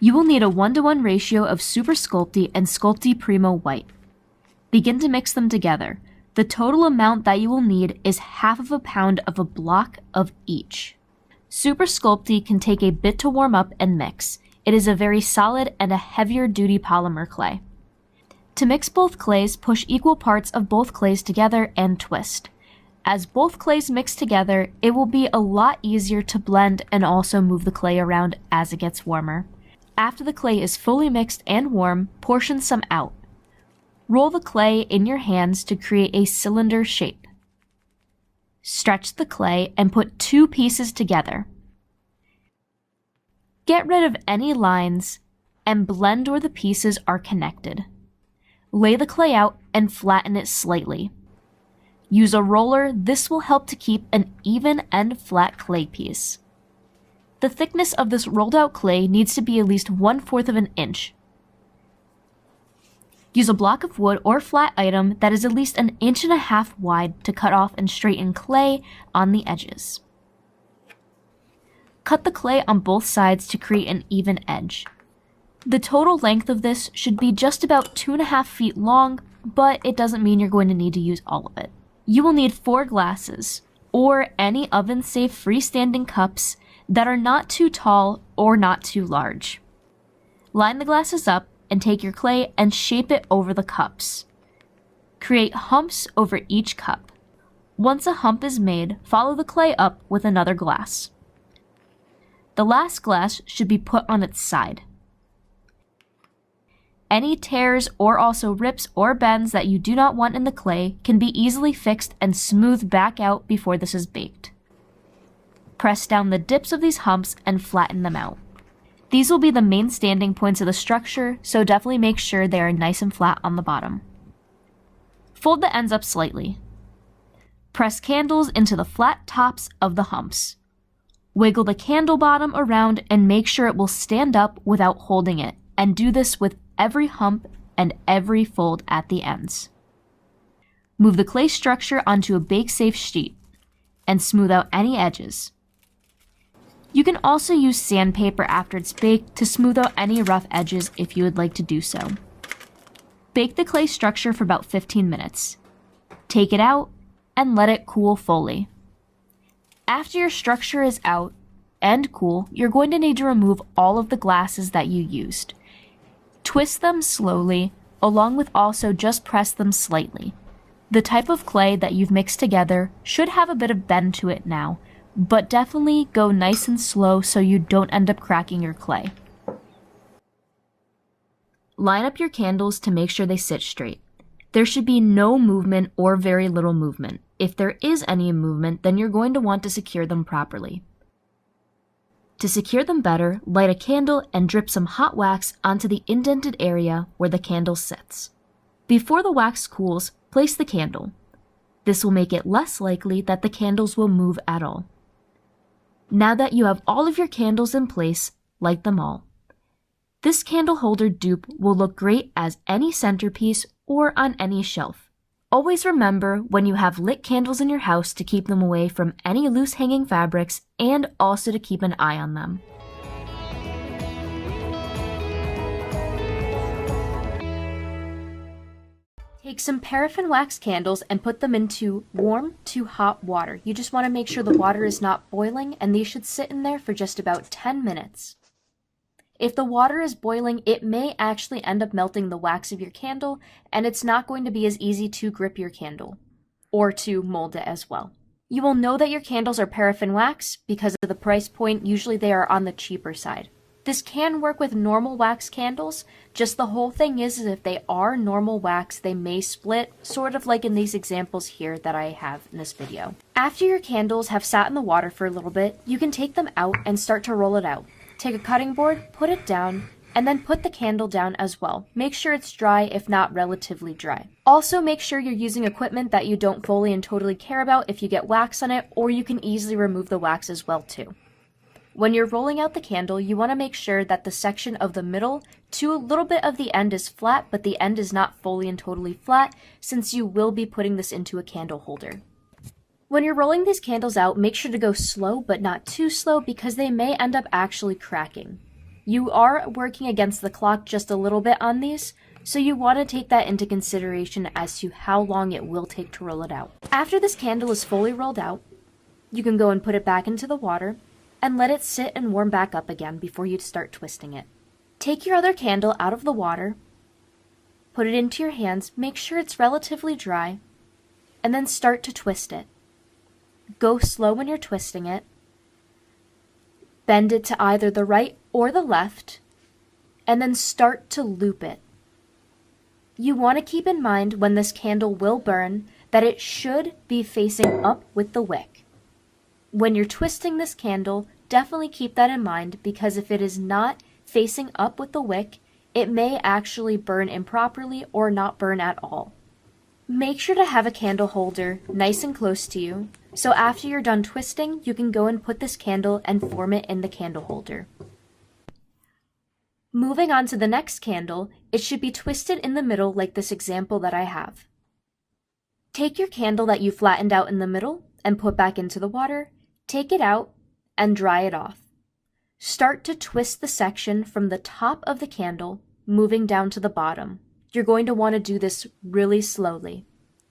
You will need a 1:1 ratio of Super Sculpey and Sculpey Primo White. Begin to mix them together. The total amount that you will need is half of a pound of a block of each. Super Sculpey can take a bit to warm up and mix. It is a very solid and a heavier duty polymer clay. To mix both clays, push equal parts of both clays together and twist. As both clays mix together, it will be a lot easier to blend and also move the clay around as it gets warmer. After the clay is fully mixed and warm, portion some out. Roll the clay in your hands to create a cylinder shape. Stretch the clay and put 2 pieces together. Get rid of any lines and blend where the pieces are connected. Lay the clay out and flatten it slightly. Use a roller. This will help to keep an even and flat clay piece. The thickness of this rolled out clay needs to be at least 1/4 of an inch. Use a block of wood or flat item that is at least 1.5 inches wide to cut off and straighten clay on the edges. Cut the clay on both sides to create an even edge. The total length of this should be just about 2.5 feet long, but it doesn't mean you're going to need to use all of it. You will need 4 glasses, or any oven-safe freestanding cups that are not too tall or not too large. Line the glasses up and take your clay and shape it over the cups. Create humps over each cup. Once a hump is made, follow the clay up with another glass. The last glass should be put on its side. Any tears or also rips or bends that you do not want in the clay can be easily fixed and smoothed back out before this is baked. Press down the dips of these humps and flatten them out. These will be the main standing points of the structure, so definitely make sure they are nice and flat on the bottom. Fold the ends up slightly. Press candles into the flat tops of the humps. Wiggle the candle bottom around and make sure it will stand up without holding it, and do this with every hump and every fold at the ends. Move the clay structure onto a bake-safe sheet and smooth out any edges. You can also use sandpaper after it's baked to smooth out any rough edges if you would like to do so. Bake the clay structure for about 15 minutes. Take it out and let it cool fully. After your structure is out and cool, you're going to need to remove all of the glasses that you used. Twist them slowly, along with also just press them slightly. The type of clay that you've mixed together should have a bit of bend to it now, but definitely go nice and slow so you don't end up cracking your clay. Line up your candles to make sure they sit straight. There should be no movement or very little movement. If there is any movement, then you're going to want to secure them properly. To secure them better, light a candle and drip some hot wax onto the indented area where the candle sits. Before the wax cools, place the candle. This will make it less likely that the candles will move at all. Now that you have all of your candles in place, light them all. This candle holder dupe will look great as any centerpiece or on any shelf. Always remember when you have lit candles in your house to keep them away from any loose hanging fabrics and also to keep an eye on them. Take some paraffin wax candles and put them into warm to hot water. You just want to make sure the water is not boiling, and these should sit in there for just about 10 minutes. If the water is boiling, it may actually end up melting the wax of your candle, and it's not going to be as easy to grip your candle or to mold it as well. You will know that your candles are paraffin wax because of the price point. Usually they are on the cheaper side. This can work with normal wax candles, just the whole thing is if they are normal wax, they may split, sort of like in these examples here that I have in this video. After your candles have sat in the water for a little bit, you can take them out and start to roll it out. Take a cutting board, put it down, and then put the candle down as well. Make sure it's dry, if not relatively dry. Also make sure you're using equipment that you don't fully and totally care about if you get wax on it, or you can easily remove the wax as well too. When you're rolling out the candle, you want to make sure that the section of the middle to a little bit of the end is flat, but the end is not fully and totally flat, since you will be putting this into a candle holder. When you're rolling these candles out, make sure to go slow, but not too slow, because they may end up actually cracking. You are working against the clock just a little bit on these, so you want to take that into consideration as to how long it will take to roll it out. After this candle is fully rolled out, you can go and put it back into the water and let it sit and warm back up again before you start twisting it. Take your other candle out of the water, put it into your hands, make sure it's relatively dry, and then start to twist it. Go slow when you're twisting it. Bend it to either the right or the left, and then start to loop it. You want to keep in mind when this candle will burn that it should be facing up with the wick. When you're twisting this candle, definitely keep that in mind, because if it is not facing up with the wick, it may actually burn improperly or not burn at all. Make sure to have a candle holder nice and close to you, so after you're done twisting, you can go and put this candle and form it in the candle holder. Moving on to the next candle, it should be twisted in the middle like this example that I have. Take your candle that you flattened out in the middle and put back into the water, take it out, and dry it off. Start to twist the section from the top of the candle, moving down to the bottom. You're going to want to do this really slowly.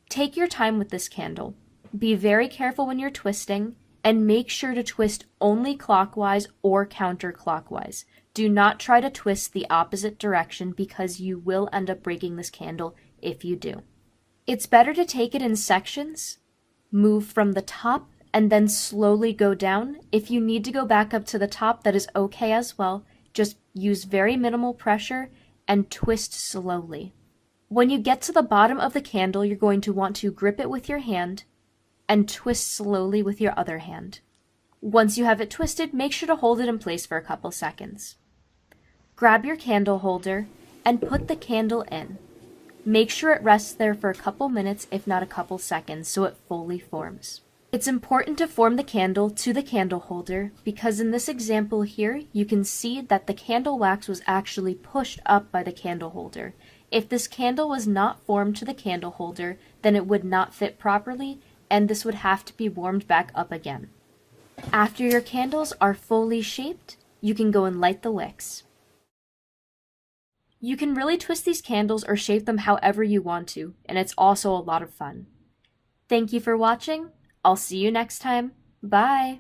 Take your time with this candle. Be very careful when you're twisting, and make sure to twist only clockwise or counterclockwise. Do not try to twist the opposite direction, because you will end up breaking this candle if you do. It's better to take it in sections, move from the top, and then slowly go down. If you need to go back up to the top, that is okay as well. Just use very minimal pressure and twist slowly. When you get to the bottom of the candle, you're going to want to grip it with your hand and twist slowly with your other hand. Once you have it twisted, make sure to hold it in place for a couple seconds. Grab your candle holder and put the candle in. Make sure it rests there for a couple minutes, if not a couple seconds, so it fully forms. It's important to form the candle to the candle holder, because in this example here, you can see that the candle wax was actually pushed up by the candle holder. If this candle was not formed to the candle holder, then it would not fit properly, and this would have to be warmed back up again. After your candles are fully shaped, you can go and light the wicks. You can really twist these candles or shape them however you want to, and it's also a lot of fun. Thank you for watching. I'll see you next time. Bye!